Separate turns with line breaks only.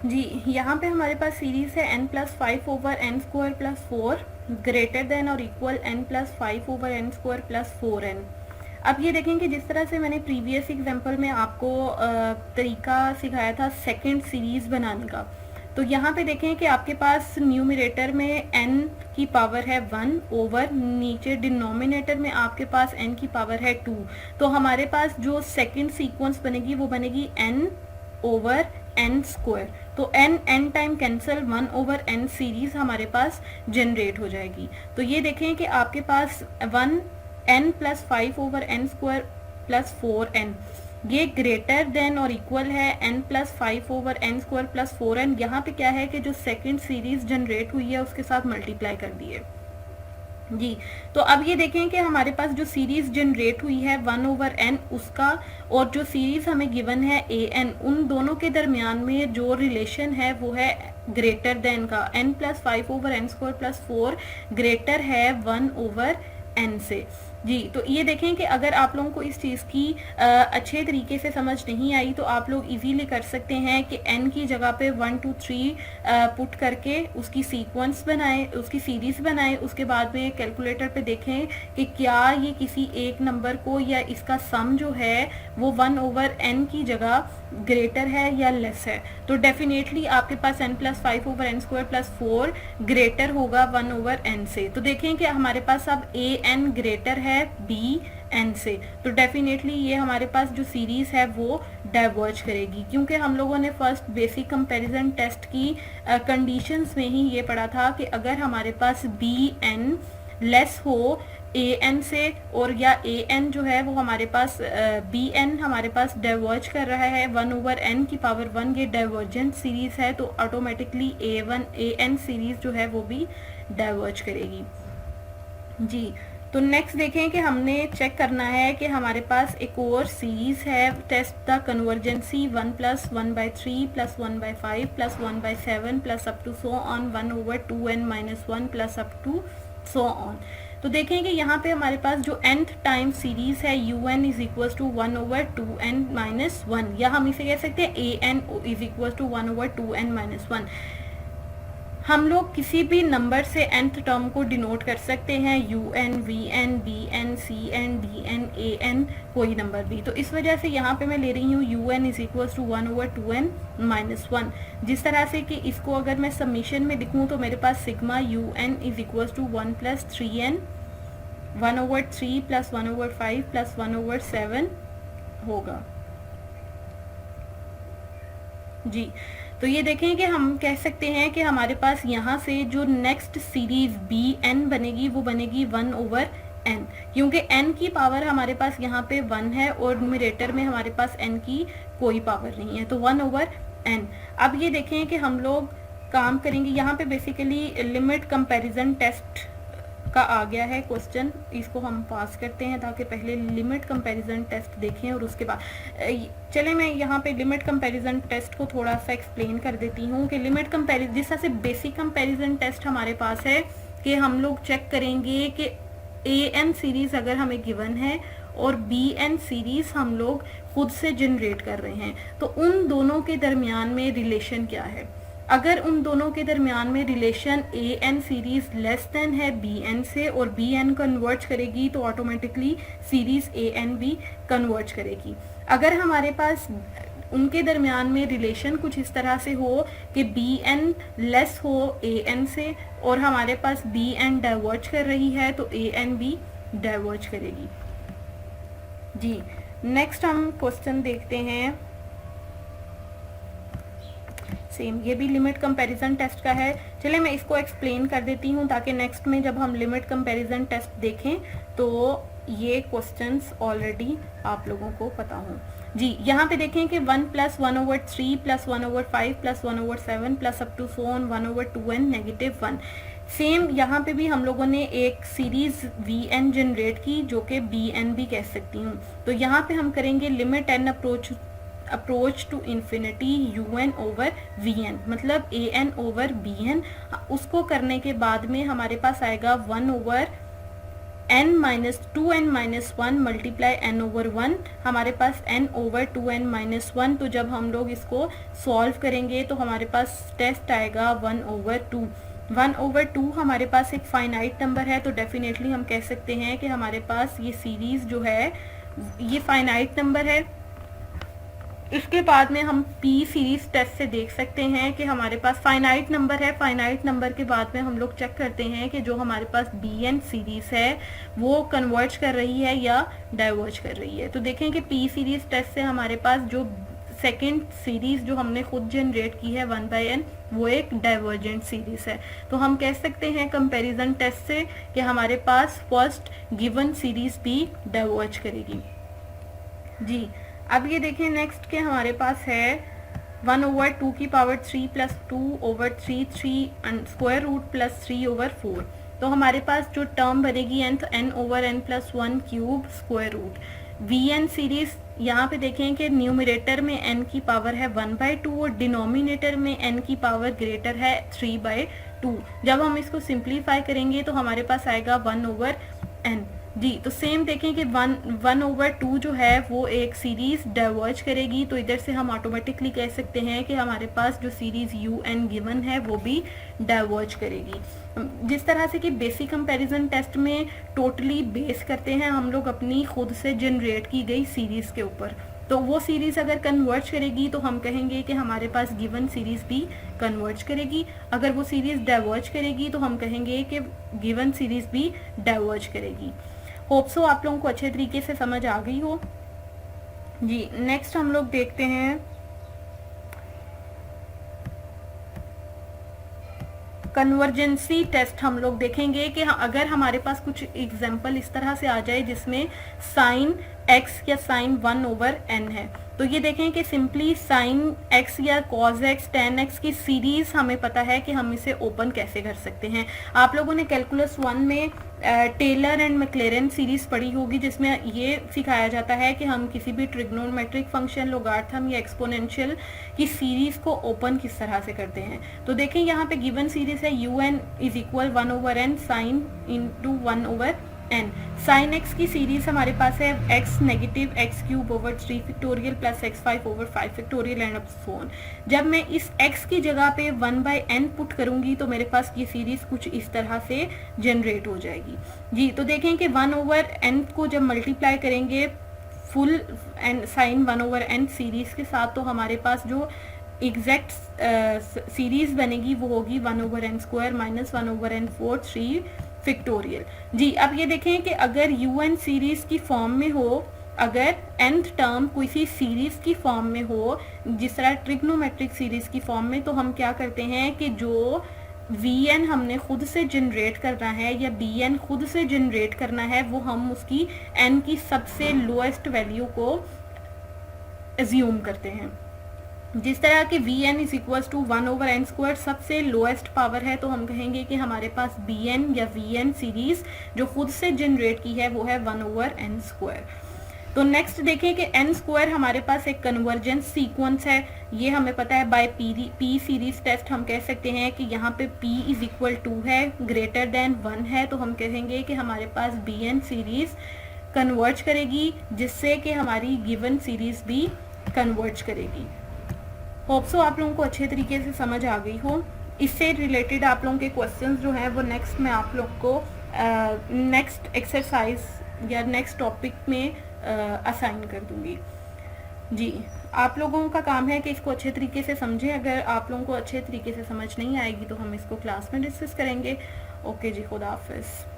जी, यहाँ पे हमारे पास सीरीज है n plus five over n square plus four greater than और equal n plus five over n square plus four n. अब ये देखें कि जिस तरह से मैंने प्रीवियस एग्जांपल में आपको तरीका सिखाया था सेकंड सीरीज बनाने का, तो यहाँ पे देखें कि आपके पास न्यूमरेटर में n की पावर है 1 ओवर, नीचे डिनोमिनेटर में आपके पास n की पावर है 2। तो हमारे पास जो सेकंड सीक्वेंस बनेगी वो बनेगी n ओवर n स्क्वायर। तो n time cancel 1 over n series हमारे पास जनरेट हो जाएगी। तो ये देखें कि आपके पास 1 n plus five over n square plus four n, ये ग्रेटर देन और इक्वल है n plus five over n square plus four n. यहाँ पे क्या है कि जो सेकंड सीरीज जनरेट हुई है उसके साथ मल्टीप्लाई कर दिए जी। तो अब ये देखें कि हमारे पास जो सीरीज जनरेट हुई है 1 ओवर n उसका, और जो सीरीज हमें गिवन है an, उन दोनों के दरमियान में जो रिलेशन है वो है ग्रेटर देन का। n plus five over n square plus four greater है 1 ओवर n से जी। तो ये देखें कि अगर आप लोगों को इस चीज़ की अच्छे तरीके से समझ नहीं आई तो आप लोग इजीली कर सकते हैं कि n की जगह पे 1 2 3 पुट करके उसकी सीक्वेंस बनाएं, उसकी सीरीज बनाएं। उसके बाद में कैलकुलेटर पे देखें कि क्या ये किसी एक नंबर को या इसका सम जो है वो 1 ओवर n की जगह ग्रेटर है या लेस है। तो डेफिनेटली आपके पास n plus five over n square plus four greater होगा 1 ओवर n से। तो देखें कि हमारे पास अब an ग्रेटर है bn से, तो डेफिनेटली ये हमारे पास जो सीरीज है वो डाइवर्ज करेगी, क्योंकि हम लोगों ने फर्स्ट बेसिक कंपैरिजन टेस्ट की कंडीशंस में ही ये पढ़ा था कि अगर हमारे पास bn लेस हो an से, और या an जो है वो हमारे पास bn हमारे पास डाइवर्ज कर रहा है 1 ओवर n की पावर 1, ये डाइवर्जेंट सीरीज है, तो ऑटोमेटिकली an सीरीज जो है वो भी डाइवर्ज करेगी जी। तो नेक्स्ट देखें कि हमने चेक करना है कि हमारे पास एक और सीरीज है, test the convergency 1 plus 1 by 3 plus 1 by 5 plus 1 by 7 plus up to so on 1 over 2n minus 1 plus up to so on. तो देखें कि यहाँ पे हमारे पास जो nth टाइम सीरीज है un is equal to 1 over 2n minus 1, या हम इसे कह सकते हैं an is equal to 1 over 2n minus 1। हम लोग किसी भी नंबर से nth टर्म को डिनोट कर सकते हैं, un, vn, bn, cn, dn, an, कोई नंबर भी। तो इस वजह से यहाँ पे मैं ले रही हूँ un is equal to 1 over 2n minus 1। जिस तरह से कि इसको अगर मैं समीशन में लिखूँ तो मेरे पास sigma un is equal to 1 plus 3n 1 over 3 plus 1 over 5 plus 1 over 7 होगा जी। तो ये देखें कि हम कह सकते हैं कि हमारे पास यहाँ से जो नेक्स्ट सीरीज bn बनेगी वो बनेगी 1 ओवर n, क्योंकि n की पावर हमारे पास यहाँ पे 1 है और न्यूमरेटर में हमारे पास n की कोई पावर नहीं है, तो 1 ओवर n। अब ये देखें कि हम लोग काम करेंगे, यहाँ पे बेसिकली लिमिट कंपैरिजन टेस्ट का आ गया है क्वेश्चन, इसको हम पास करते हैं ताकि पहले लिमिट कंपैरिजन टेस्ट देखें और उसके बाद चले मैं यहाँ पे लिमिट कंपैरिजन टेस्ट को थोड़ा सा एक्सप्लेन कर देती हूँ कि लिमिट कंपैरिजन जिस तरह से बेसिक कंपैरिजन टेस्ट हमारे पास है कि हम लोग चेक करेंगे कि an सीरीज अगर हमें गिवन है और bn सीरीज हम लोग खुद से जनरेट कर रहे हैं, तो उन दोनों के दरमियान में रिलेशन क्या है। अगर उन दोनों के दरमियान में relation an series less than है bn से और bn कन्वर्ज करेगी तो ऑटोमेटिकली सीरीज an भी कन्वर्ज करेगी। अगर हमारे पास उनके दरमियान में रिलेशन कुछ इस तरह से हो कि bn लेस हो an से और हमारे पास bn डाइवर्ज कर रही है तो an भी डाइवर्ज करेगी जी। नेक्स्ट हम क्वेश्चन देखते हैं, सेम ये भी लिमिट कंपैरिजन टेस्ट का है। चलिए मैं इसको एक्सप्लेन कर देती हूँ ताकि नेक्स्ट में जब हम लिमिट कंपैरिजन टेस्ट देखें तो ये क्वेश्चंस ऑलरेडी आप लोगों को पता हों जी। यहाँ पे देखें कि 1 plus 1 over 3 plus 1 over 5 plus 1 over 7 plus up to so on 1 over 2n negative 1। Same यहाँ पे भी हम लोगों ने एक सीरीज vn जनरेट की जो कि bn भी कह सकती हूँ। तो यहाँ पे हम करेंगे limit n approach to infinity un over vn, मतलब an ओवर bn। उसको करने के बाद में हमारे पास आएगा 1 over n minus 2n-1 multiply n over 1, हमारे पास n ओवर 2n-1। तो जब हम लोग इसको सॉल्व करेंगे तो हमारे पास टेस्ट आएगा 1 ओवर 2। 1 ओवर 2 हमारे पास एक फाइनाइट नंबर है, तो डेफिनेटली हम कह सकते हैं कि हमारे पास ये सीरीज जो है ये फाइनाइट नंबर है। इसके बाद में हम पी सीरीज टेस्ट से देख सकते हैं कि हमारे पास फाइनाइट नंबर है। फाइनाइट नंबर के बाद में हम लोग चेक करते हैं कि जो हमारे पास बी एन सीरीज है वो कन्वर्ज कर रही है या डाइवर्ज कर रही है। तो देखें कि पी सीरीज टेस्ट से हमारे पास जो सेकेंड सीरीज जो हमने खुद जनरेट की है 1/n वो एक डाइवर्जेंट सीरीज है। तो हम कह सकते हैं कंपैरिजन टेस्ट से कि हमारे पास फर्स्ट गिवन सीरीज भी डाइवर्ज करेगी। जी, अब ये देखें नेक्स्ट के हमारे पास है 1 ओवर 2 की power 3 plus 2 over 3 square root plus 3 over 4। तो हमारे पास जो टर्म बनेगी n over n plus 1 cube square root. V n series यहाँ पे देखें कि न्यूमरेटर में n की पावर है 1/2 और डिनोमिनेटर में n की पावर ग्रेटर है 3/2। जब हम इसको सिंप्लीफाई करेंगे तो हमारे पास आएगा 1 ओवर n। जी, तो सेम देखें कि 1 ओवर 2 जो है वो एक सीरीज डाइवर्ज करेगी, तो इधर से हम ऑटोमेटिकली कह सकते हैं कि हमारे पास जो सीरीज यू एन गिवन है वो भी डाइवर्ज करेगी। जिस तरह से कि बेसिक कंपैरिजन टेस्ट में टोटली बेस करते हैं हम लोग अपनी खुद से जनरेट की गई सीरीज के ऊपर, तो वो सीरीज अगर कन्वर्ज करेगी तो हम कहेंगे कि हमारे पास गिवन सीरीज भी कन्वर्ज करेगी। अगर वो सीरीज डाइवर्ज करेगी तो हम कहेंगे कि गिवन सीरीज भी डाइवर्ज करेगी। होप सो आप लोगों को अच्छे तरीके से समझ आ गई हो। जी, नेक्स्ट हम लोग देखते हैं कन्वर्जेंसी टेस्ट। हम लोग देखेंगे कि अगर हमारे पास कुछ एग्जाम्पल इस तरह से आ जाए जिसमें साइन x या साइन 1 ओवर n है, तो ये देखें कि सिंपली साइन x या कॉज x tan x की सीरीज हमें पता है कि हम इसे ओपन कैसे कर सकते हैं। आप लोगों ने कैलकुलस 1 में टेलर एंड मैक्लेरन सीरीज पढ़ी होगी जिसमें ये सिखाया जाता है कि हम किसी भी ट्रिग्नोमेट्रिक फंक्शन, लोगार्थम या एक्सपोनेंशियल की सीरीज को ओपन किस तरह से करते हैं। तो देखें यहाँ पे गिवन सीरीज है un is equal 1 over n sine into 1 over n। Sine x की सीरीज हमारे पास है x negative x cube over 3 factorial plus x5 over 5 factorial and so on. जब मैं इस x की जगह पे 1/n पुट करूंगी तो मेरे पास ये सीरीज कुछ इस तरह से जनरेट हो जाएगी। जी, तो देखें कि 1 ओवर n को जब मल्टीप्लाई करेंगे full sine 1 over n series के साथ तो हमारे पास जो एग्जैक्ट सीरीज बनेगी वो होगी 1 over n square minus 1 over n 4 3 factorial. जी, अब ये देखें कि अगर un सीरीज की फॉर्म में हो, अगर nth टर्म किसी सीरीज की फॉर्म में हो जिस तरह ट्रिग्नोमेट्रिक सीरीज की फॉर्म में, तो हम क्या करते हैं कि जो vn हमने खुद से जनरेट करना है या bn खुद से जनरेट करना है वो हम उसकी n की सबसे लोएस्ट वैल्यू को एज्यूम करते हैं। जिस तरह के vn is equal to 1 over n square सबसे लोएस्ट पावर है, तो हम कहेंगे कि हमारे पास bn या vn सीरीज जो खुद से जनरेट की है वो है 1 ओवर n स्क्वायर। तो नेक्स्ट देखें कि n स्क्वायर हमारे पास एक कन्वर्जेंस सीक्वेंस है, ये हमें पता है बाय पी सीरीज टेस्ट। हम कह सकते हैं कि यहाँ पे p इज इक्वल टू है ग्रेटर देन 1 है, तो हम कहेंगे कि हमारे पास bn सीरीज कन्वर्ज करेगी जिससे कि हमारी गिवन सीरीज भी कन्वर्ज करेगी। होप सो आप लोगों को अच्छे तरीके से समझ आ गई हो। इससे रिलेटेड आप लोगों के क्वेश्चंस जो हैं वो नेक्स्ट मैं आप लोग को नेक्स्ट एक्सरसाइज या नेक्स्ट टॉपिक में असाइन कर दूंगी। जी, आप लोगों का काम है कि इसको अच्छे तरीके से समझें। अगर आप लोगों को अच्छे तरीके से समझ नहीं आएगी तो हम इसको क्लास में डिस्कस करेंगे। ओके जी, खुदा हाफिज़।